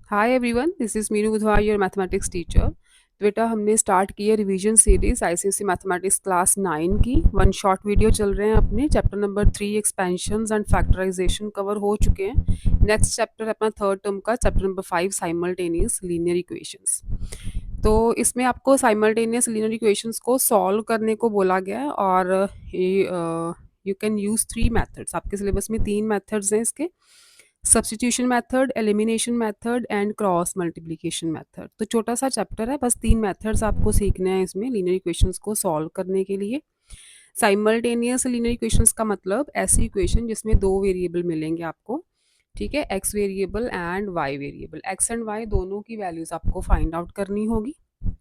Hi everyone, this is Meenu बुधवार, your mathematics teacher. तो बेटा हमने स्टार्ट की है revision series ICSE mathematics class 9 की। वन शॉर्ट वीडियो चल रहे हैं अपने। Chapter number 3 expansions and factorisation cover हो चुके हैं। नेक्स्ट चैप्टर है अपना थर्ड टर्म का, chapter number 5 simultaneous linear equations. तो इसमें आपको साइमल्टेनियस लीनियर इक्वेशंस को सॉल्व करने को बोला गया है और ये यू कैन यूज़ 3 मेथड्स। आपके सिलेबस में 3 मेथड्स हैं इसके। Substitution method, elimination method and cross multiplication method. तो छोटा सा चैप्टर है, बस 3 मेथड्स आपको सीखने हैं इसमें लीनियर इक्वेशंस को सॉल्व करने के लिए। साइमल्टेनियस लीनियर इक्वेशंस का मतलब ऐसी इक्वेशन जिसमें 2 वेरिएबल मिलेंगे आपको। ठीक है, x variable and y variable. X and y दोनों की वैल्यूज आपको फाइंड आउट करनी होगी।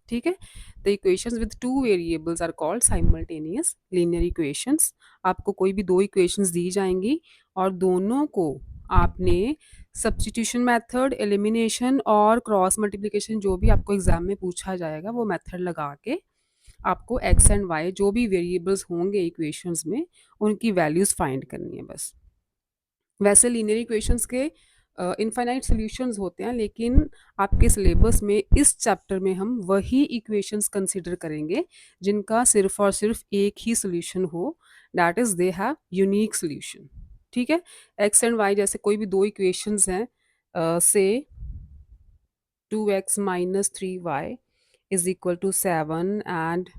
ठीक है, the equations with 2 variables are called simultaneous linear equations. आपको कोई भी 2 इक्वेशंस दी जाएंगी और दोनों को आपने सब्स्टिट्यूशन मेथड, एलिमिनेशन और क्रॉस मल्टीप्लिकेशन, जो भी आपको एग्जाम में पूछा जाएगा वो मेथड लगा के आपको एक्स एंड वाई जो भी वेरिएबल्स होंगे इक्वेशंस में उनकी वैल्यूज फाइंड करनी है बस। वैसे लीनियर इक्वेशंस के इनफाइनाइट सॉल्यूशंस होते हैं, लेकिन आपके सिलेबस में इस चैप्टर में हम वही इक्वेशंस कंसिडर करेंगे जिनका सिर्फ और सिर्फ एक ही सोल्यूशन हो, that is they have unique solution. ठीक है, एक्स एंड वाई जैसे कोई भी 2 इक्वेशंस हैं, से 2x minus 3y is equal to 7 and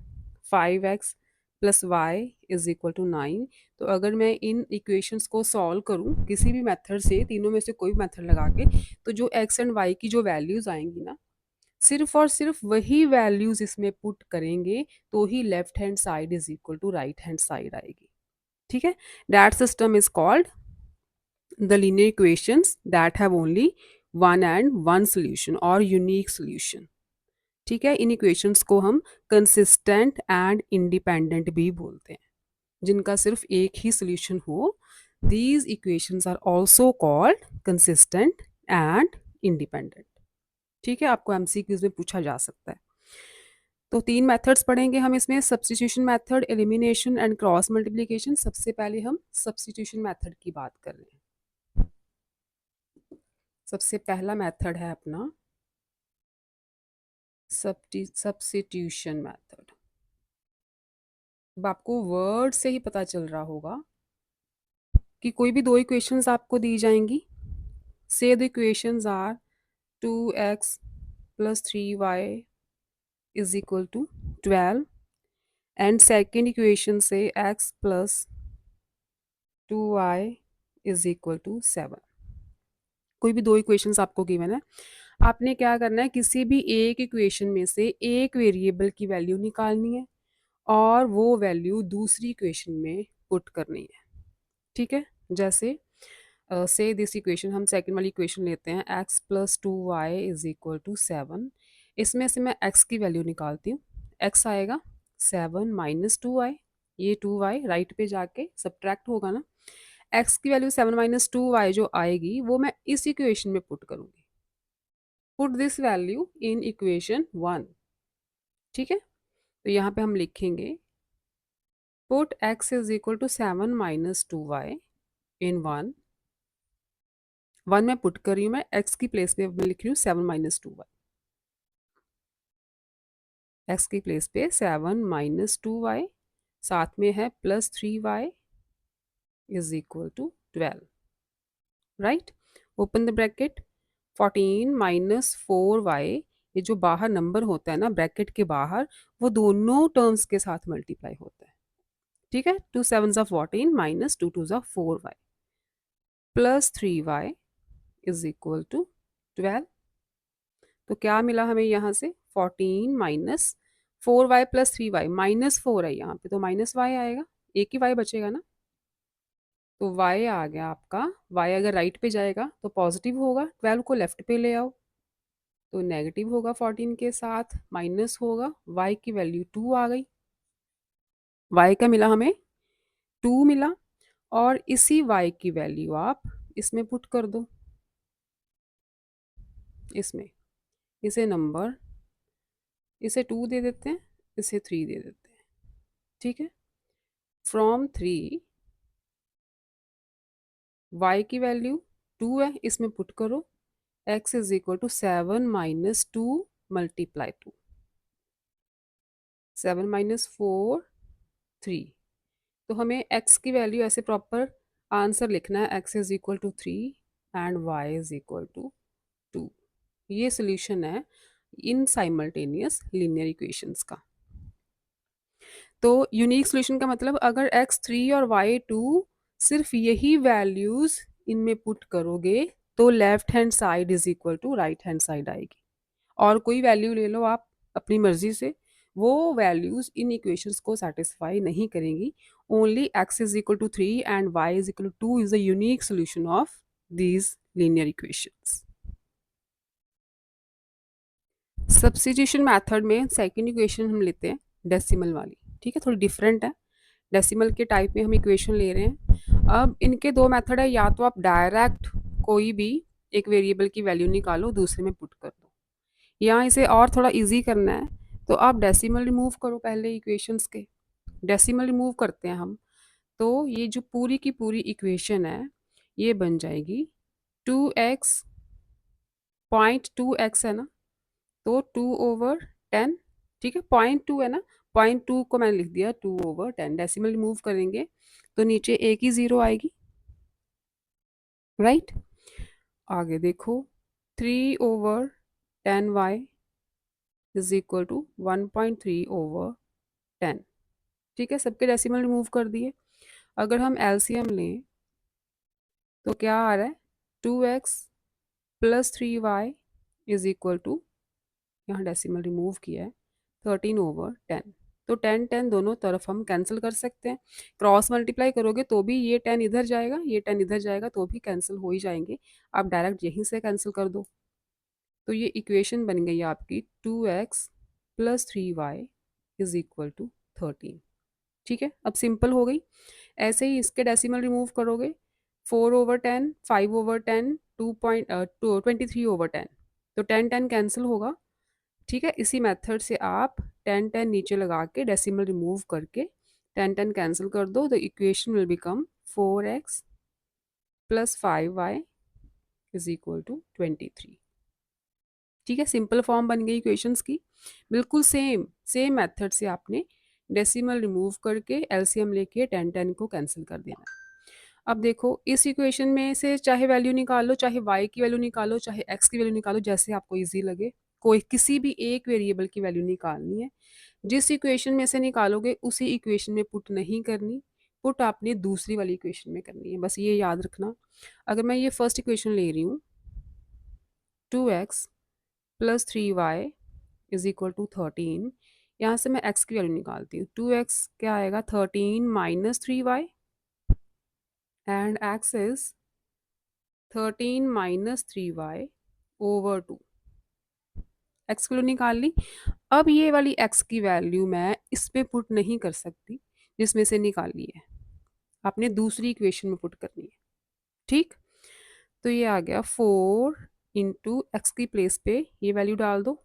5x plus y is equal to 9। तो अगर मैं इन इक्वेशंस को सॉल्व करूं किसी भी मेथड से, तीनों में से कोई भी मेथड लगा के, तो जो x एंड y की जो वैल्यूज आएंगी ना, सिर्फ और सिर्फ वही वैल्यूज इसमें पुट करेंगे तो ही left hand side is equal to right hand side आएगी। ठीक है, that system is called the linear equations that have only one and one solution or unique solution। ठीक है, इन इक्वेशंस को हम कंसिस्टेंट एंड इंडिपेंडेंट भी बोलते हैं, जिनका सिर्फ एक ही सोल्यूशन हो। These equations are also called consistent and independent. ठीक है, आपको एमसीक्यूज में पूछा जा सकता है। तो 3 मेथड्स पढ़ेंगे हम इसमें, substitution method, elimination and cross multiplication. सबसे पहले हम सब्स्टिट्यूशन मेथड की बात कर रहे हैं। सबसे पहला मेथड है अपना सब्स्टिट्यूशन मेथड। अब आपको वर्ड से ही पता चल रहा होगा कि कोई भी 2 इक्वेशंस आपको दी जाएंगी। Say the equations are 2x plus 3y is equal to 12 and second equation say x plus 2y is equal to 7। कोई भी 2 इक्वेशंस आपको गिवन है, आपने क्या करना है, किसी भी एक इक्वेशन में से एक वेरिएबल की वैल्यू निकालनी है और वो वैल्यू दूसरी इक्वेशन में पुट करनी है। ठीक है, जैसे से दिस इक्वेशन, हम सेकंड वाली इक्वेशन लेते हैं, x plus 2y is equal to 7। इसमें से मैं x की वैल्यू निकालती हूँ। x आएगा 7 माइनस 2y, ये 2y राइट पे जाके सब्ट्रैक्ट होगा ना। x की वैल्यू 7 माइनस 2y जो आएगी वो मैं इस इक्वेशन में पुट करूँगी। Put this value in equation 1। ठीक है, तो यहाँ पे हम लिखेंगे put x is equal to 7 minus 2y in 1। 1 में पुट कर रही हूँ मैं, x की प्लेस पे मैं लिख रही हूँ 7 माइनस 2y। x की प्लेस पे 7 माइनस 2y, साथ में है plus 3y is equal to 12। Right, open the bracket. 14 minus 4y, ये जो बाहर नंबर होता है ना ब्रैकेट के बाहर, वो दोनों टर्म्स के साथ मल्टीप्लाई होता है। ठीक है, 2 7 ज़ा 14 माइनस 2 2 ज़ा 4y plus 3y is equal to 12। तो क्या मिला हमें यहाँ से, 14 minus 4y plus 3y, minus 4 है यहाँ पे तो माइनस y आएगा, एक ही y बचेगा ना। तो y आ गया आपका, y अगर राइट पे जाएगा तो पॉजिटिव होगा, 12 को लेफ्ट पे ले आओ तो नेगेटिव होगा, 14 के साथ माइनस होगा, y की वैल्यू 2 आ गई। y का मिला हमें 2 मिला, और इसी y की वैल्यू आप इसमें पुट कर दो। इसमें इसे नंबर, इसे 2 दे देते हैं, इसे 3 दे देते हैं। ठीक है, फ्रॉम 3 y की वैल्यू 2 है, इसमें पुट करो, x is equal to 7 minus 2 multiply 2, 7 minus 4 3। तो हमें x की वैल्यू ऐसे प्रॉपर आंसर लिखना है, x is equal to 3 and y is equal to 2। ये सोल्यूशन है इन साइमल्टेनियस लीनियर इक्वेशंस का। तो यूनिक सोल्यूशन का मतलब अगर x3 और y2 सिर्फ यही वैल्यूज इनमें पुट करोगे तो left hand side is equal to right hand side आएगी, और कोई वैल्यू ले लो आप अपनी मर्जी से, वो वैल्यूज इन इक्वेशंस को सेटिस्फाई नहीं करेंगी। Only x is equal to 3 and y is equal to 2 is the unique solution of these linear equations. Substitution method में सेकंड इक्वेशन हम लेते हैं डेसिमल वाली, ठीक है, थोड़ी डिफरेंट है। डेसिमल के टाइप में हम इक्वेशन ले रहे हैं। अब इनके दो मेथड है, या तो आप डायरेक्ट कोई भी एक वेरिएबल की वैल्यू निकालो दूसरे में पुट कर दो, या इसे और थोड़ा इजी करना है तो आप डेसिमल रिमूव करो पहले इक्वेशंस के। डेसिमल रिमूव करते हैं हम, तो ये जो पूरी की पूरी इक्वेशन है ये बन जाएगी 2x, 0.2x है ना, तो 2/10, ठीक है, 0.2 है ना, 0.2 को मैंने लिख दिया 2/10। डेसिमल रिमूव करेंगे तो नीचे एक ही जीरो आएगी, राइट। आगे देखो 3/10y इज इक्वल टू 1.3/10, ठीक है, सबके डेसिमल रिमूव कर दिए। अगर हम एलसीएम लें तो क्या आ रहा है, 2x plus 3y is equal to, यहाँ डेसिमल रिमूव किया है, 13/10। तो 10 दोनों तरफ हम कैंसिल कर सकते हैं। क्रॉस मल्टीप्लाई करोगे तो भी ये 10 इधर जाएगा, ये 10 इधर जाएगा, तो भी कैंसिल हो ही जाएंगे। आप डायरेक्ट यहीं से कैंसिल कर दो। तो ये इक्वेशन बन गई आपकी 2x plus 3y is equal to 13, ठीक है, अब सिंपल हो गई। ऐसे ही इसके डेसिमल रिमूव करोगे, 4/10, 5/10, 23/10, तो 10 कैंसिल होगा, ठीक है। इसी मेथड से आप 10 नीचे लगा के डेसिमल रिमूव करके 10 कैंसिल कर दो, the equation will become 4x plus 5y is equal to 23, ठीक है। सिंपल फॉर्म बन गई इक्वेशंस की। बिल्कुल सेम सेम मेथड से आपने डेसिमल रिमूव करके एलसीएम लेके 10 को कैंसिल कर देना। अब देखो इस इक्वेशन में से चाहे वैल्यू निकालो, चाहे y की वैल्यू निकालो, चाहे x की वैल्यू निकालो, जैसे आपको इजी लगे, कोई किसी भी एक वेरिएबल की वैल्यू निकालनी है। जिस इक्वेशन में से निकालोगे उसी इक्वेशन में पुट नहीं करनी, पुट आपने दूसरी वाली इक्वेशन में करनी है, बस ये याद रखना। अगर मैं ये फर्स्ट इक्वेशन ले रही हूँ 2x plus 3y is equal to 13, यहाँ से मैं x की वैल्यू निकालती हूँ, 2x क्या आएगा 13 minus 3y and x is 13 minus 3y/2, x की वैल्यू निकाल ली। अब ये वाली x की वैल्यू मैं इसमें पुट नहीं कर सकती जिसमें से निकाली है, आपने दूसरी इक्वेशन में पुट करनी है, ठीक। तो ये आ गया 4 इंटू एक्स की प्लेस पे ये वैल्यू डाल दो,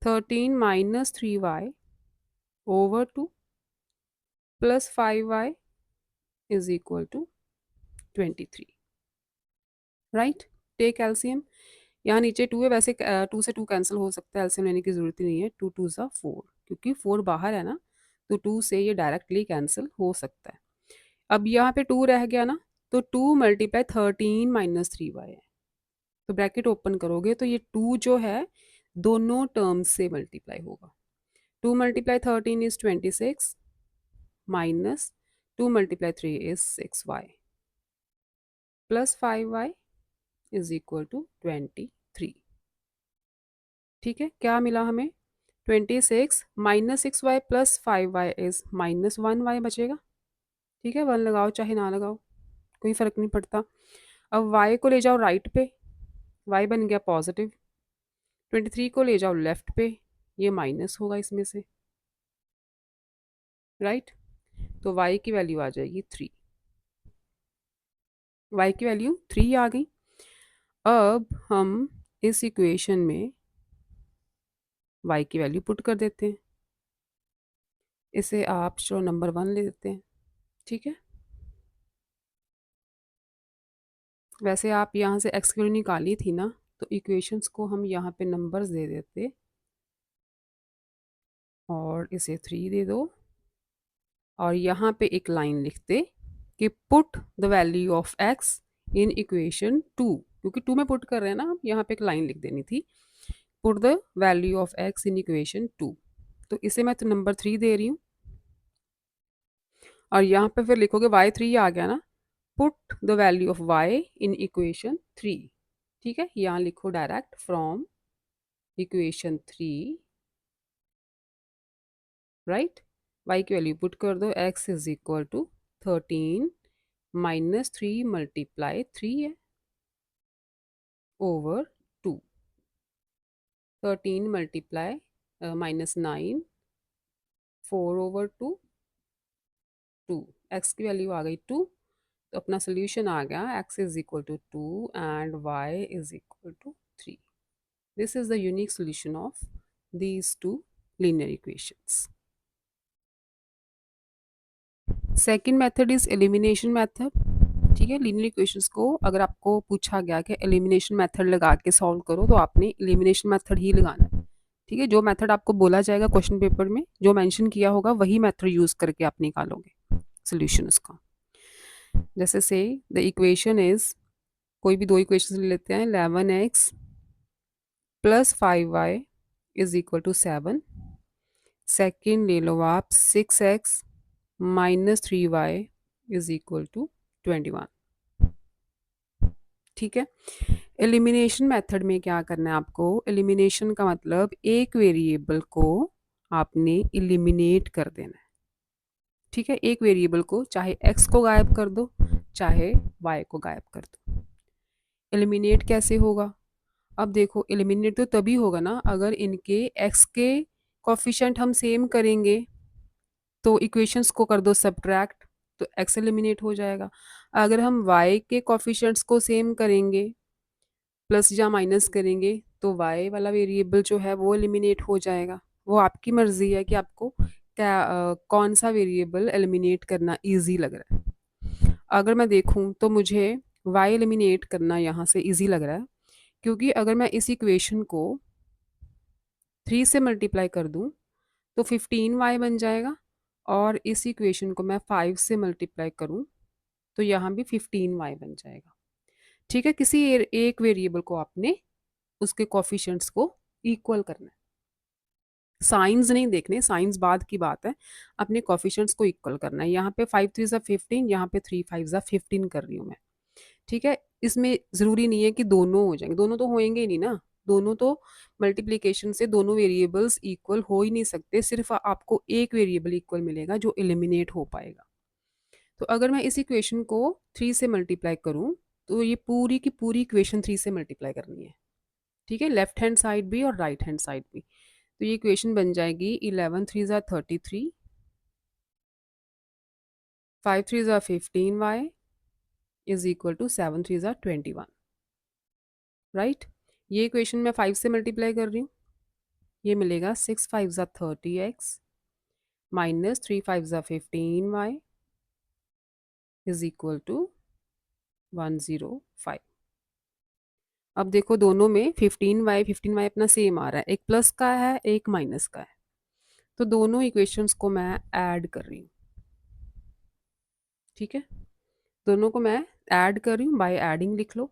13 minus 3y/2 plus 5y is equal to 23, right. Take LCM, यहाँ नीचे 2 है, वैसे 2 से 2 कैंसिल हो सकता है, एलसीएम लेने की जरूरत ही नहीं है, 2 2 ज़ा 4, क्योंकि 4 बाहर है ना, तो 2 से ये डायरेक्टली कैंसिल हो सकता है। अब यहाँ पे 2 रह गया ना, तो 2 मल्टीप्लाई 13 माइनस 3y है, तो ब्रैकेट ओपन करोगे तो ये 2 जो है दोनों टर्म्स से मल्टीप्लाई होगा। 2 multiply 13 is 26 minus 2 multiply 3 is 6y plus 5y is equal to 23, ठीक है। क्या मिला हमें, 26 minus 6y plus 5y is minus 1y बचेगा, ठीक है। 1 लगाओ चाहे ना लगाओ कोई फ़र्क नहीं पड़ता। अब y को ले जाओ राइट पे, y बन गया पॉजिटिव, 23 को ले जाओ लेफ्ट पे, ये माइनस होगा इसमें से, राइट। तो y की वैल्यू आ जाएगी 3, y की वैल्यू 3 आ गई। अब हम इस इक्वेशन में y की वैल्यू पुट कर देते हैं, इसे आप चलो नंबर 1 ले देते हैं, ठीक है। वैसे आप यहाँ से एक्स की वैल्यू निकाली थी ना, तो इक्वेशंस को हम यहाँ पे नंबर्स दे देते और इसे 3 दे दो और यहाँ पे एक लाइन लिखते कि put the value of x in equation 2, क्योंकि 2 में पुट कर रहे हैं ना हम, यहाँ पे एक लाइन लिख देनी थी, put the value of x in equation 2। तो इसे मैं तो नंबर 3 दे रही हूँ और यहाँ पे फिर लिखोगे y3 आ गया ना, put the value of y in equation 3। ठीक है, यहाँ लिखो direct from equation 3, right. y की वैल्यू पुट कर दो, x is equal to 13 minus 3 multiply 3 है over 2, 13 multiply minus 9, 4 over 2, 2, x की वैल्यू आ गई 2, तो अपना सोल्यूशन आ गया x is equal to 2 and y is equal to 3। This is the unique solution of these two linear equations. Second method is elimination method. ठीक है, linear equations को अगर आपको पूछा गया कि एलिमिनेशन मेथड लगा के सॉल्व करो, तो आपने एलिमिनेशन मेथड ही लगाना है। ठीक है, जो मेथड आपको बोला जाएगा क्वेश्चन पेपर में, जो मेंशन किया होगा, वही मेथड यूज करके आप निकालोगे सोल्यूशन उसका। जैसे से द इक्वेशन इज, कोई भी दो इक्वेशन ले लेते हैं, 11x plus 5y is equal to 7। Second ले लो आप 6x minus 3y is equal to 21। ठीक है, एलिमिनेशन मेथड में क्या करना है आपको, एलिमिनेशन का मतलब एक वेरिएबल को आपने एलिमिनेट कर देना है। ठीक है, एक वेरिएबल को, चाहे x को गायब कर दो चाहे y को गायब कर दो। एलिमिनेट कैसे होगा, अब देखो एलिमिनेट तो तभी होगा ना अगर इनके x के कोफिशिएंट हम सेम करेंगे, तो इक्वेशंस को कर दो सब्ट्रैक्ट, तो x एलिमिनेट हो जाएगा। अगर हम y के कोफिशिएंट्स को सेम करेंगे, प्लस या माइनस करेंगे, तो y वाला वेरिएबल जो है वो एलिमिनेट हो जाएगा। वो आपकी मर्जी है कि आपको क्या कौन सा वेरिएबल एलिमिनेट करना इजी लग रहा है। अगर मैं देखूं तो मुझे y एलिमिनेट करना यहाँ से इजी लग रहा है, क्योंकि अगर मैं इस इक्वेशन को 3 से मल्टीप्लाई कर दूं तो 15y बन जाएगा, और इस इक्वेशन को मैं 5 से मल्टीप्लाई करूं तो यहाँ भी 15y बन जाएगा। ठीक है, किसी एक वेरिएबल को आपने उसके कोफिशिएंट्स को इक्वल करना है, साइंस नहीं देखने, साइंस बाद की बात है, अपने कोफिशिएंट्स को इक्वल करना है। यहाँ पे 5 3 15, यहाँ पे 3 5 15 कर रही हूँ मैं। ठीक है, इसमें ज़रूरी नहीं है कि दोनों हो जाएंगे, दोनों तो होएंगे ही नहीं ना, दोनों तो मल्टीप्लिकेशन से दोनों वेरिएबल्स इक्वल हो ही नहीं सकते, सिर्फ आपको एक वेरिएबल इक्वल मिलेगा जो एलिमिनेट हो पाएगा। तो अगर मैं इस इक्वेशन को 3 से मल्टीप्लाई करूँ, तो ये पूरी की पूरी इक्वेशन 3 से मल्टीप्लाई करनी है। ठीक है, लेफ्ट हैंड साइड भी और राइट हैंड साइड भी। तो ये इक्वेशन बन जाएगी 11 3 33, 5 3 15y is equal to 7 3 21, right. ये इक्वेशन मैं 5 से मल्टीप्लाई कर रही हूँ, ये मिलेगा 6 5 30x minus 3 5 15y is equal to 105। अब देखो दोनों में 15y अपना सेम आ रहा है, एक प्लस का है एक माइनस का है, तो दोनों इक्वेशंस को मैं ऐड कर रही हूँ। ठीक है, दोनों को मैं ऐड कर रही हूँ, बाय एडिंग लिख लो।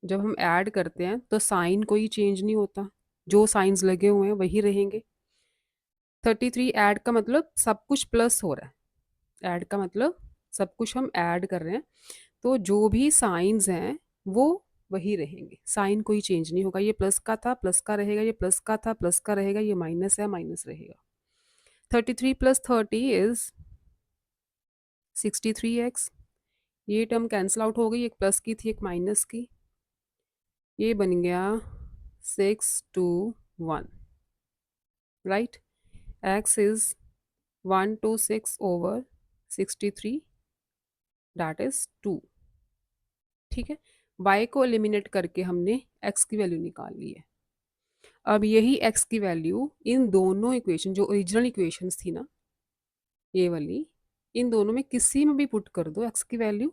जब हम ऐड करते हैं तो साइन कोई चेंज नहीं होता, जो साइंस लगे हुए हैं वही रहेंगे। 33 ऐड का मतलब सब कुछ प्लस हो रहा है, ऐड का मतलब सब कुछ हम ऐड कर रहे हैं, तो जो भी साइंस हैं वो वही रहेंगे, साइन कोई चेंज नहीं होगा। ये प्लस का था प्लस का रहेगा, ये प्लस का था प्लस का रहेगा, ये माइनस है माइनस रहेगा। 33 प्लस 30 इज 63x। ये टर्म कैंसिल आउट हो गई, एक प्लस की थी एक माइनस की, ये बन गया 621, right. x is 126 over 63, that is 2। ठीक है, y को एलिमिनेट करके हमने x की वैल्यू निकाल ली है। अब यही x की वैल्यू इन दोनों इक्वेशन, जो ओरिजिनल इक्वेशंस थी ना ये वाली, इन दोनों में किसी में भी पुट कर दो x की वैल्यू,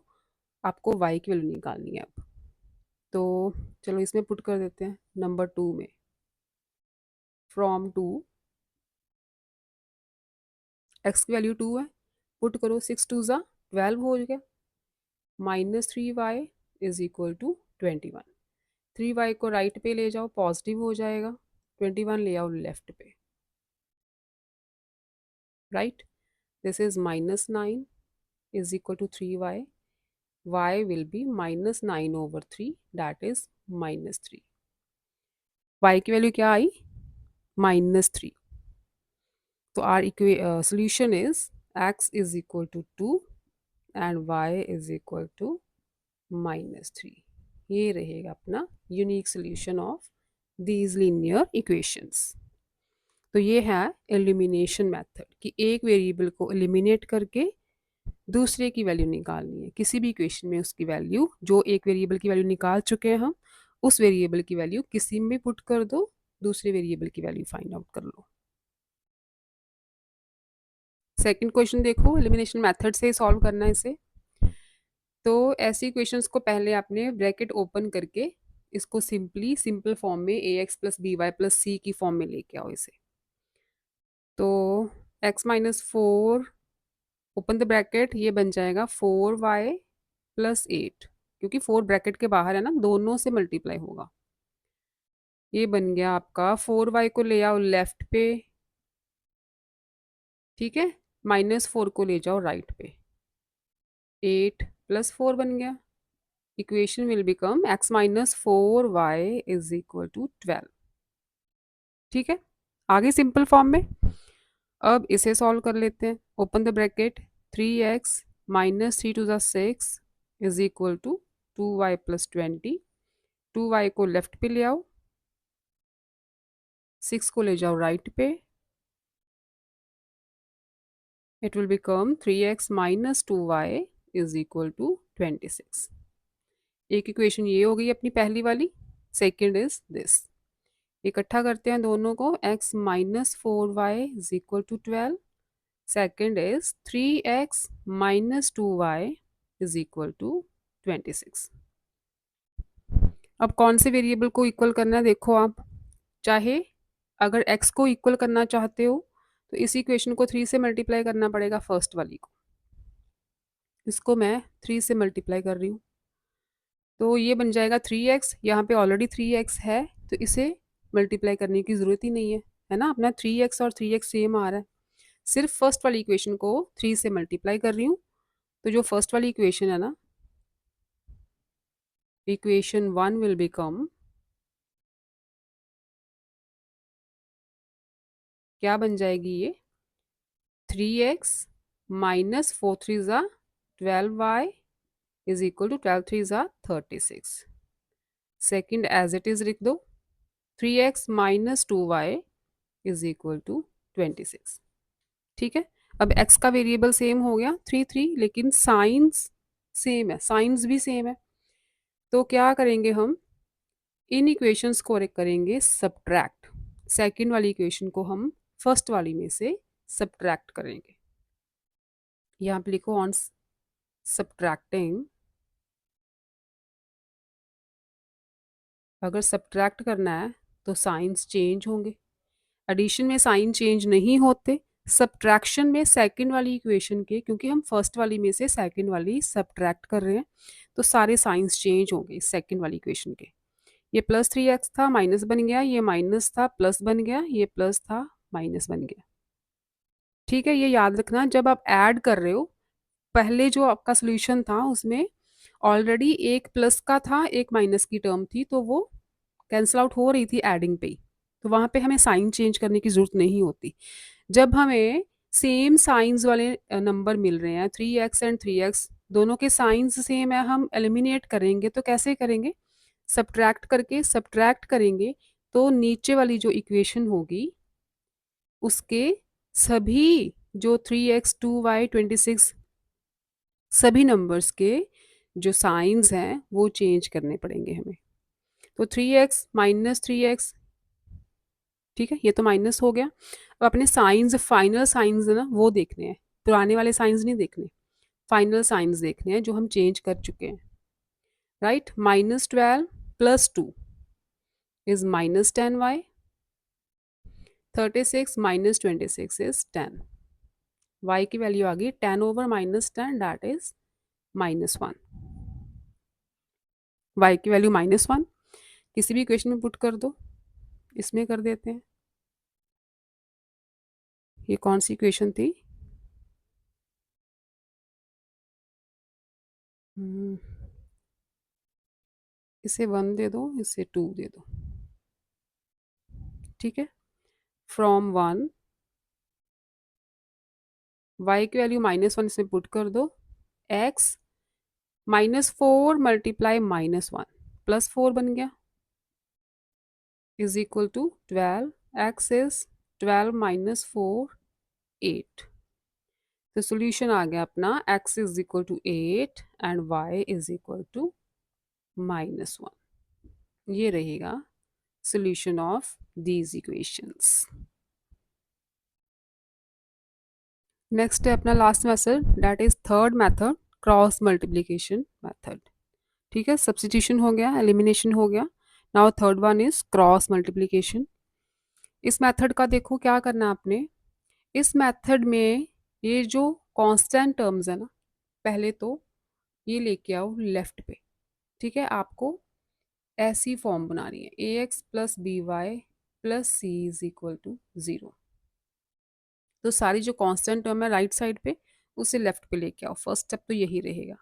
आपको y की वैल्यू निकालनी है अब। तो चलो इसमें पुट कर देते हैं नंबर 2 में, फ्रॉम 2 x की वैल्यू 2 है, पुट करो 6 2 ज़ा 12 हो गया, -3y is equal to 21। 3y को राइट पे ले जाओ, पॉजिटिव हो जाएगा, 21 ले आओ लेफ्ट पे, right. This is -9 is equal to 3y. Y will be -9/3, that is -3। y की वैल्यू क्या आई? -3। तो are solution is x is equal to 2 and y is equal to -3। ये रहेगा अपना unique solution of these linear equations. तो ये है elimination method कि एक वेरिएबल को एलिमिनेट करके दूसरे की वैल्यू निकालनी है। किसी भी इक्वेशन में उसकी वैल्यू, जो एक वेरिएबल की वैल्यू निकाल चुके हैं हम, उस वेरिएबल की वैल्यू किसी में पुट कर दो, दूसरे वेरिएबल की वैल्यू फाइंड आउट कर लो। सेकंड क्वेश्चन देखो, एलिमिनेशन मेथड से सॉल्व करना है इसे। तो ऐसी इक्वेशंस को पहले आपने ब्रैकेट ओपन करके इसको सिंपल फॉर्म में ax+by+c की फॉर्म में लेके आओ इसे। तो x-4 ओपन द ब्रैकेट, ये बन जाएगा 4y+8, क्योंकि 4 ब्रैकेट के बाहर है ना, दोनों से मल्टीप्लाई होगा। ये बन गया आपका 4y को ले आओ लेफ्ट पे, ठीक है, -4 को ले जाओ राइट पे, 8+4 बन गया। Equation will become x-4y is equal to 12। ठीक है, आगे सिंपल फॉर्म में। अब इसे सॉल्व कर लेते हैं। Open the bracket, 3x -3 to the 6 is equal to 2y+20। 2y को लेफ्ट पे ले आओ, 6 को ले जाओ राइट पे, it will become 3x - 2y is equal to 26। एक इक्वेशन ये हो गई अपनी पहली वाली। सेकेंड इज दिस, इकट्ठा करते हैं दोनों को, x - 4y is equal to 12। Second is 3x - 2y is equal to 26। अब कौन से वेरिएबल को इक्वल करना है देखो आप। चाहे अगर x को इक्वल करना चाहते हो तो इस इक्वेशन को 3 से मल्टीप्लाई करना पड़ेगा, फर्स्ट वाली को। इसको मैं 3 से मल्टीप्लाई कर रही हूँ, तो ये बन जाएगा 3x। यहाँ पे ऑलरेडी 3x है, तो इसे मल्टीप्लाई करने की ज़रूरत ही नहीं है ना, अपना 3x और 3x सेम आ रहा है। सिर्फ फर्स्ट वाली इक्वेशन को 3 से मल्टीप्लाई कर रही हूँ, तो जो फर्स्ट वाली इक्वेशन है ना, इक्वेशन 1 विल बिकम, क्या बन जाएगी ये, 3x - 4 3 ज़ा 12y इज इक्वल टू 12 3 ज़ा 36। सेकेंड एज इट इज लिख दो, 3x - 2y is equal to 26। ठीक है, अब x का वेरिएबल सेम हो गया 3 3, लेकिन साइंस सेम है, साइंस भी सेम है। तो क्या करेंगे हम, इन इक्वेशंस को करेंगे सब्ट्रैक्ट। सेकंड वाली इक्वेशन को हम फर्स्ट वाली में से सब्ट्रैक्ट करेंगे। यहाँ पे लिखो ऑन सब्ट्रैक्टिंग। अगर सब्ट्रैक्ट करना है तो साइंस चेंज होंगे, एडिशन में साइन चेंज नहीं होते, सब्ट्रैक्शन में सेकंड वाली इक्वेशन के, क्योंकि हम फर्स्ट वाली में से सेकंड वाली सब्ट्रैक्ट कर रहे हैं, तो सारे साइंस चेंज होंगे सेकंड वाली इक्वेशन के। ये +3x था, माइनस बन गया, ये माइनस था प्लस बन गया, ये प्लस था माइनस बन गया। ठीक है, ये याद रखना, जब आप ऐड कर रहे हो, पहले जो आपका सोल्यूशन था उसमें ऑलरेडी एक प्लस का था, एक माइनस की टर्म थी, तो वो कैंसिल आउट हो रही थी एडिंग पे ही, तो वहाँ पे हमें साइन चेंज करने की ज़रूरत नहीं होती। जब हमें सेम साइंस वाले नंबर मिल रहे हैं, 3x एंड 3x, दोनों के साइंस सेम है, हम एलिमिनेट करेंगे तो कैसे करेंगे, सब्ट्रैक्ट करेंगे, तो नीचे वाली जो इक्वेशन होगी उसके सभी जो 3x 2y 26 सभी नंबर्स के जो साइंस हैं वो चेंज करने पड़ेंगे हमें। तो 3x - 3x, ठीक है, ये तो माइनस हो गया। अब अपने साइंस, फाइनल साइंस है ना, वो देखने हैं, पुराने वाले साइंस नहीं देखने। फाइनल साइंस देखने हैं जो हम चेंज कर चुके हैं, right. -12 + 2 is -10y, 36 - 26 is 10। y की वैल्यू आ गई 10/-10, दैट इज -1। y की वैल्यू -1 किसी भी इक्वेशन में पुट कर दो। इसमें कर देते हैं, ये कौन सी इक्वेशन थी? इसे 1 दे दो, इसे 2 दे दो, ठीक है। फ्रॉम 1 y की वैल्यू -1 इसमें पुट कर दो। x -4 मल्टीप्लाई -1 +4 बन गया is equal to 12। x is 12 - 4 8। तो सोल्यूशन आ गया अपना x is equal to 8 and y is equal to -1। ये रहेगा solution of these equations। Next है अपना last method, that is third method, cross multiplication method. ठीक है, सब्सटीट्यूशन हो गया, एलिमिनेशन हो गया। Now third one is cross multiplication. इस मेथड का देखो क्या करना है आपने। इस मेथड में ये जो कांस्टेंट टर्म्स है ना, पहले तो ये लेके आओ लेफ्ट पे। ठीक है, आपको ऐसी फॉर्म बनानी है, ax + by + c is equal to 0। तो सारी जो कांस्टेंट टर्म है राइट साइड पे, उसे लेफ्ट पे लेके आओ। फर्स्ट स्टेप तो यही रहेगा।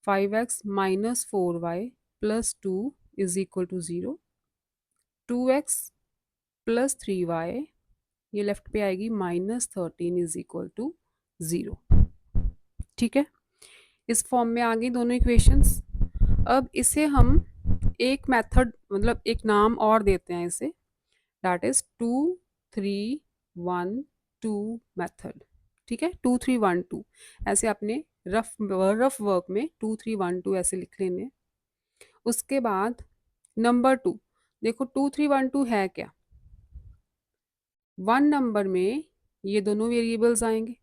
5x - 4y + 2 is equal to 0। 2x + 3y, ये लेफ्ट पे आएगी, -13 इज इक्वल टू 0। ठीक है, इस फॉर्म में आ गई दोनों इक्वेशंस। अब इसे हम एक मेथड, मतलब एक नाम और देते हैं इसे, दैट इज 2 3 1 2 मेथड। ठीक है, 2 3 1 2 ऐसे आपने रफ वर्क में 2 3 1 2 ऐसे लिख लेने। उसके बाद नंबर 2, देखो 2 3 1 2 है क्या? 1 नंबर में ये दोनों वेरिएबल्स आएंगे,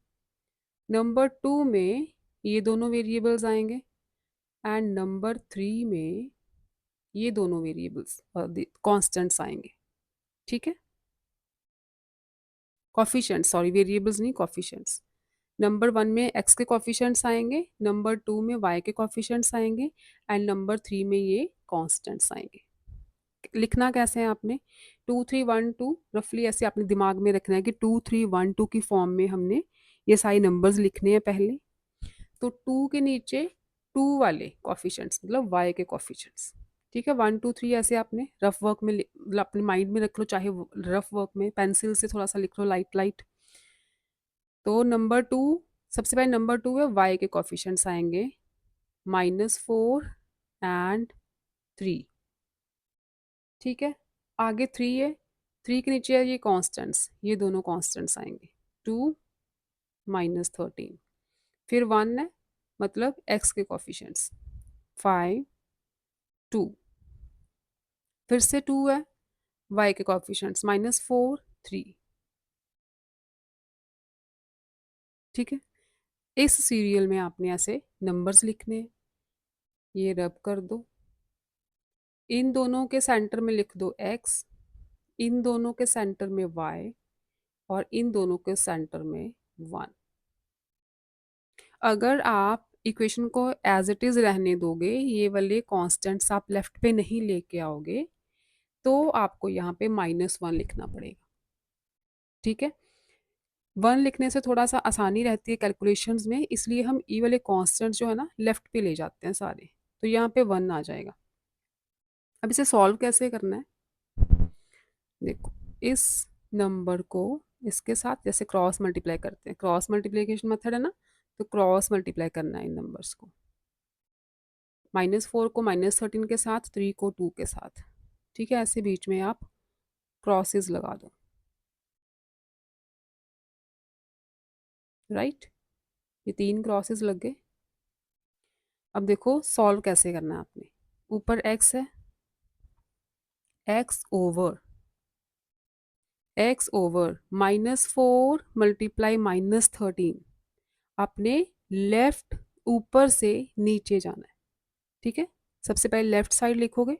नंबर 2 में ये दोनों वेरिएबल्स आएंगे, एंड नंबर 3 में ये दोनों वेरिएबल्स कॉन्स्टेंट्स आएंगे। ठीक है, कॉफिशेंट्स, सॉरी वेरिएबल्स नहीं, कॉफिशेंट्स। नंबर 1 में x के कॉफिशेंट्स आएंगे, नंबर 2 में y के कॉफिशेंट्स आएंगे, एंड नंबर 3 में ये कॉन्स्टेंट्स आएंगे। लिखना कैसे है आपने? 2 3 1 2 रफली ऐसे अपने दिमाग में रखना है कि 2 3 1 2 की फॉर्म में हमने ये सारे नंबर्स लिखने हैं पहले। तो 2 के नीचे 2 वाले कॉफिशेंट्स, मतलब y के कॉफिशेंट्स। ठीक है, 1 2 3 ऐसे आपने रफ वर्क में मतलब अपने माइंड में रख लो, चाहे रफ वर्क में पेंसिल से थोड़ा सा लिख लो, लाइट लाइट। तो नंबर 2, सबसे पहले नंबर 2 है, y के कॉफिशेंट्स आएंगे -4 एंड 3। ठीक है, आगे 3 है, 3 के नीचे है ये कॉन्स्टेंट्स, ये दोनों कॉन्स्टेंट्स आएंगे 2 -13। फिर 1 है, मतलब x के कॉफिशेंट्स 5 2। फिर से 2 है, y के कॉफिशेंट्स -4 3। ठीक है, इस सीरियल में आपने ऐसे नंबर्स लिखने हैं। ये रब कर दो, इन दोनों के सेंटर में लिख दो x, इन दोनों के सेंटर में y, और इन दोनों के सेंटर में 1। अगर आप इक्वेशन को एज इट इज़ रहने दोगे, ये वाले कांस्टेंट्स आप लेफ्ट पे नहीं लेके आओगे, तो आपको यहाँ पे -1 लिखना पड़ेगा। ठीक है, 1 लिखने से थोड़ा सा आसानी रहती है कैलकुलेशंस में, इसलिए हम ई वाले कांस्टेंट्स जो है ना लेफ्ट पे ले जाते हैं सारे। तो यहाँ पे 1 आ जाएगा। अब इसे सॉल्व कैसे करना है? देखो, इस नंबर को इसके साथ जैसे क्रॉस मल्टीप्लाई करते हैं, क्रॉस मल्टीप्लिकेशन मेथड है ना, तो क्रॉस मल्टीप्लाई करना है इन नंबर्स को। -4 को -13 के साथ, 3 को 2 के साथ। ठीक है, ऐसे बीच में आप क्रॉसेस लगा दो, राइट। ये 3 क्रॉसेस लग गए। अब देखो सॉल्व कैसे करना है आपने। ऊपर x है, x ओवर -4 मल्टीप्लाई -13 आपने लेफ्ट ऊपर से नीचे जाना है, ठीक है। सबसे पहले लेफ्ट साइड लिखोगे,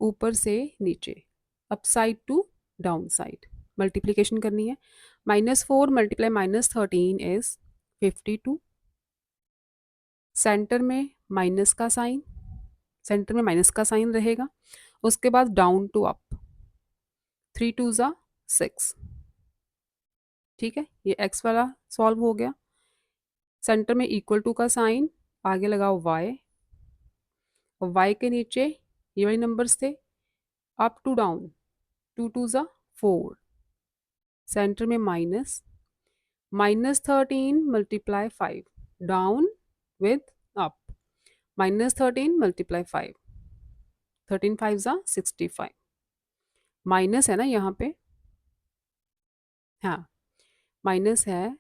ऊपर से नीचे, up side to down side, multiplication करनी है। -4 मल्टीप्लाई -13 इज 52। सेंटर में माइनस का साइन, सेंटर में माइनस का साइन रहेगा। उसके बाद डाउन टू अप, 3 2 ज़ा 6, ठीक है। ये एक्स वाला सॉल्व हो गया। सेंटर में इक्वल टू का साइन, आगे लगाओ वाई, और वाई के नीचे ये वाले नंबर्स थे, अप टू डाउन, 2 2 ज़ा 4, सेंटर में minus, -13 multiply 5, down with up, -13 multiply 5, 13 5 ज़ा 65, माइनस है ना यहाँ पे, हाँ माइनस है,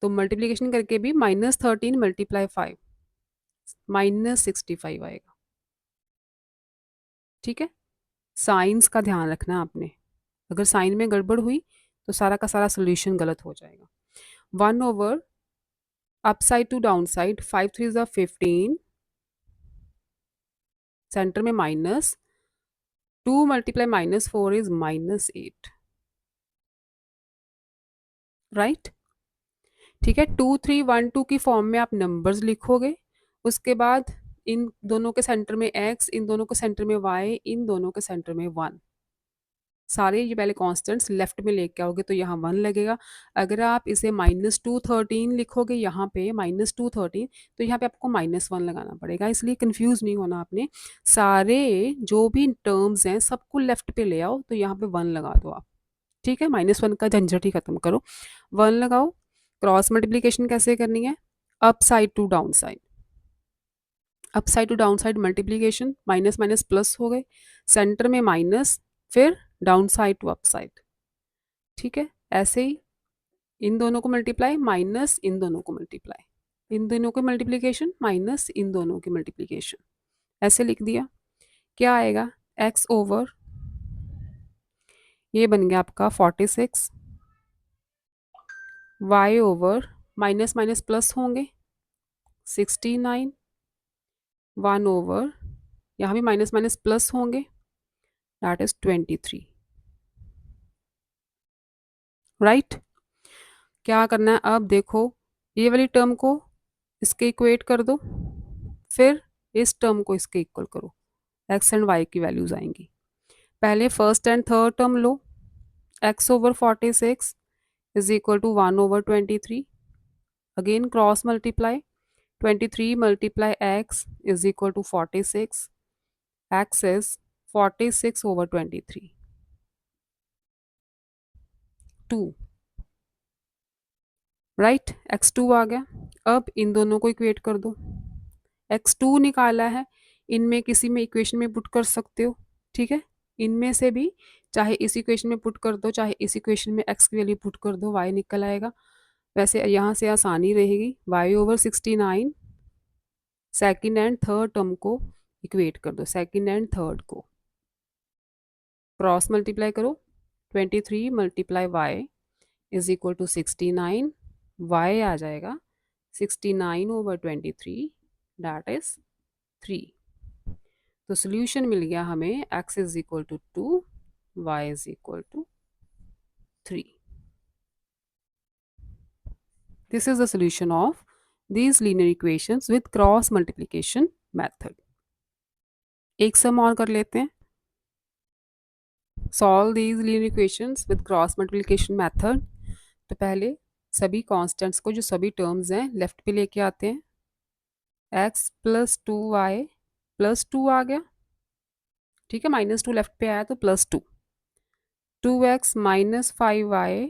तो मल्टीप्लीकेशन करके भी -13 मल्टीप्लाई 5, -65 आएगा, ठीक है। साइंस का ध्यान रखना आपने, अगर साइन में गड़बड़ हुई तो सारा का सारा सोल्यूशन गलत हो जाएगा। 1/, अपसाइड टू डाउन साइड, 5 3 ज़ा 15, सेंटर में माइनस, 2 मल्टीप्लाई -4 इज -8, राइट, ठीक है। 2 3 1 2 की फॉर्म में आप नंबर्स लिखोगे, उसके बाद इन दोनों के सेंटर में x, इन दोनों के सेंटर में y, इन दोनों के सेंटर में 1, सारे ये पहले कॉन्स्टेंट्स लेफ्ट में लेके आओगे तो यहाँ 1 लगेगा। अगर आप इसे -213 लिखोगे यहाँ पे, -213, तो यहाँ पे आपको -1 लगाना पड़ेगा, इसलिए कंफ्यूज नहीं होना आपने। सारे जो भी टर्म्स हैं सबको लेफ्ट पे ले आओ, तो यहाँ पे 1 लगा दो आप, ठीक है। -1 का झंझट ही खत्म करो, 1 लगाओ। क्रॉस मल्टीप्लीकेशन कैसे करनी है, up side to down side, up side to down side multiplication, minus minus plus हो गए, सेंटर में माइनस, फिर down side to up side, ठीक है। ऐसे ही इन दोनों को मल्टीप्लाई, माइनस इन दोनों को मल्टीप्लाई, इन दोनों की मल्टीप्लीकेशन माइनस इन दोनों की मल्टीप्लीकेशन, ऐसे लिख दिया। क्या आएगा, x ओवर, ये बन गया आपका 46, y over, minus minus plus होंगे 69, 1 ओवर, यहाँ भी माइनस माइनस प्लस होंगे, दैट इज 23, राइट। क्या करना है अब देखो, ये वाली टर्म को इसके इक्वेट कर दो, फिर इस टर्म को इसके इक्वल करो, एक्स एंड वाई की वैल्यूज आएंगी। पहले फर्स्ट एंड थर्ड टर्म लो, x over 46 is equal to 1 over 23, again cross multiply, 23 multiply x is equal to 46, x is 46 over 23, 2, right, x2 आ गया। अब इन दोनों को इक्वेट कर दो, x2 निकाला है, इनमें किसी में इक्वेशन में पुट कर सकते हो, ठीक है। इनमें से भी चाहे इस इक्वेशन में पुट कर दो, चाहे इस इक्वेशन में x की वैल्यू पुट कर दो, y निकल आएगा। वैसे यहाँ से आसानी रहेगी, y over 69, second and third term को इक्वेट कर दो, सेकेंड एंड थर्ड को क्रॉस मल्टीप्लाई करो, 23 multiply y is equal to 69, y आ जाएगा 69 ओवर 23, दैट इज 3। तो सोल्यूशन मिल गया हमें, x is equal to 2, y is equal to 3। This is the solution of these linear equations with cross multiplication method. एक सम और कर लेते हैं, solve these linear equations with cross multiplication method। तो पहले सभी कांस्टेंट्स को, जो सभी टर्म्स हैं, लेफ्ट पे लेके आते हैं, x प्लस 2y प्लस 2 आ गया, ठीक है, -2 लेफ्ट पे आया तो +2, 2x माइनस 5y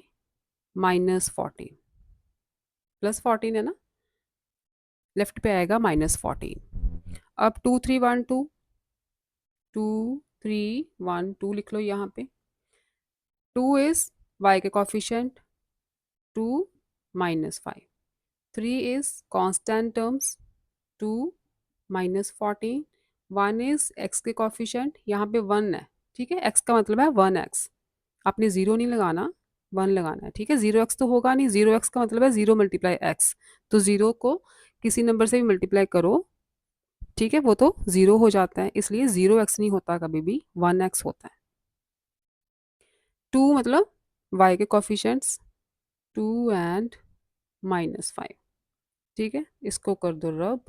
माइनस 14, +14 है ना, लेफ्ट पे आएगा -14। अब 2 3 1 2, 2 3 1 2 लिख लो यहाँ पे, 2 इज y के coefficient, 2 -5, 3 is constant terms, 2 -14, 1 is x के कॉफिशिएंट, यहाँ पे 1 है, ठीक है, x का मतलब है 1x, आपने ज़ीरो नहीं लगाना, 1 लगाना है, ठीक है। 0x तो होगा नहीं, 0x का मतलब है 0 मल्टीप्लाई x, तो 0 को किसी नंबर से भी मल्टीप्लाई करो, ठीक है, वो तो 0 हो जाता है, इसलिए 0x नहीं होता कभी भी, 1x होता है। 2 मतलब y के कॉफिशिएंट्स 2 एंड -5, ठीक है, इसको कर दो रब,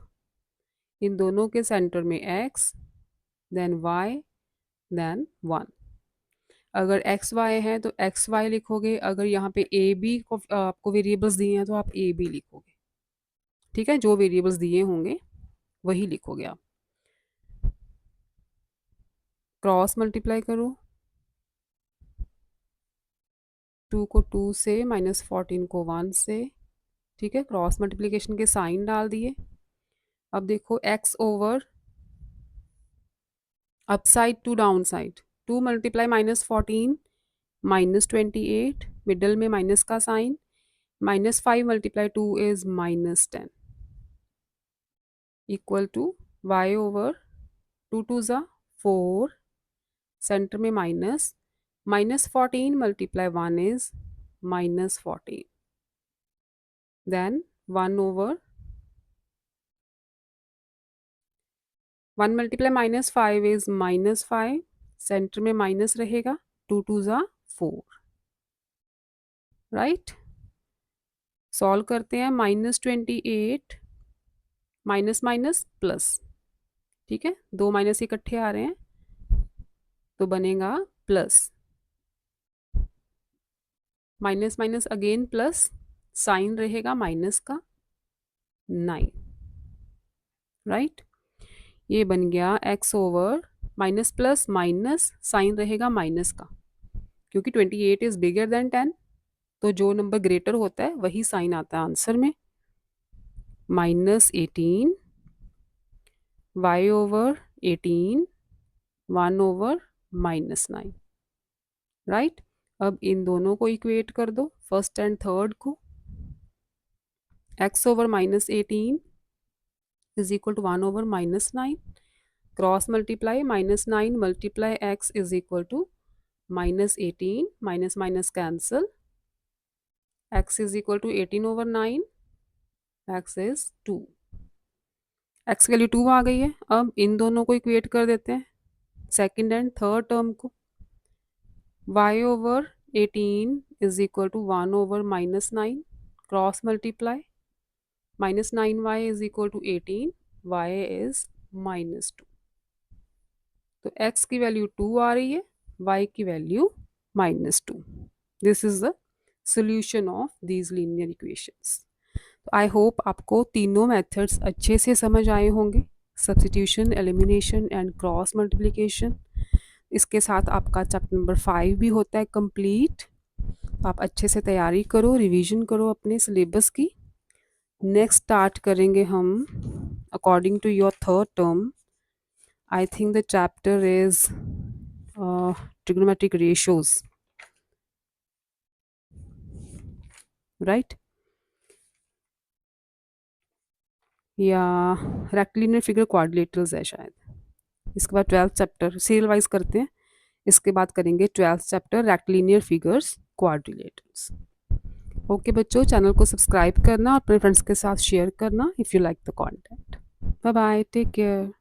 इन दोनों के सेंटर में x, देन y, देन 1। अगर एक्स वाई है तो एक्स वाई लिखोगे, अगर यहाँ पे ए बी को आपको वेरिएबल्स दिए हैं तो आप ए बी लिखोगे, ठीक है, जो वेरिएबल्स दिए होंगे वही लिखोगे आप। क्रॉस मल्टीप्लाई करो, 2 को 2 से, -14 को 1 से, ठीक है, क्रॉस मल्टीप्लिकेशन के साइन डाल दिए। अब देखो x over upside to down side, 2 multiply -14 -28, middle में माइनस का sign, -5 multiply 2 is -10 equal to y over 2 टू ज़ा 4, सेंटर में minus, -14 multiply 1 is -14, then 1 over 1 multiply -5 is -5, centre में माइनस रहेगा, 2 टू ज़ा 4, राइट। सॉल्व करते हैं, -28 माइनस माइनस प्लस, ठीक है, दो माइनस इकट्ठे आ रहे हैं तो बनेगा plus, minus minus again plus, sign रहेगा माइनस का 9, राइट। ये बन गया x over minus plus minus, sign रहेगा माइनस का, क्योंकि 28 इज बिगर देन 10, तो जो नंबर ग्रेटर होता है वही साइन आता है आंसर में, -18 y ओवर 18 1 ओवर -9, राइट। अब इन दोनों को इक्वेट कर दो, फर्स्ट एंड थर्ड को, x over -18 is equal to 1 over -9, cross multiply, -9 multiply x is equal to -18, minus minus cancel, x is equal to 18 over 9, x is 2, x की value 2 आ गई है। अब इन दोनों को इक्वेट कर देते हैं, सेकंड एंड थर्ड टर्म को, y over 18 is equal to 1 over -9, cross multiply, -9y is equal to 18, y is -2, तो x की वैल्यू 2 आ रही है, y की value -2। This is the solution of these linear equations. तो आई होप आपको तीनों methods अच्छे से समझ आए होंगे, substitution, elimination and cross multiplication. इसके साथ आपका चैप्टर नंबर 5 भी होता है कंप्लीट। आप अच्छे से तैयारी करो, रिवीजन करो अपने सिलेबस की। नेक्स्ट स्टार्ट करेंगे हम according to your third term, I think the chapter is trigonometric ratios, right, या रेक्टिलिनियर फिगर क्वाड्रिलेटरल्स है शायद। इसके बाद 12th चैप्टर सीरियल वाइज करते हैं, इसके बाद करेंगे 12th chapter rectilinear figures quadrilaterals. Okay बच्चों, चैनल को सब्सक्राइब करना और अपने फ्रेंड्स के साथ शेयर करना if you like the content. Bye bye, take care.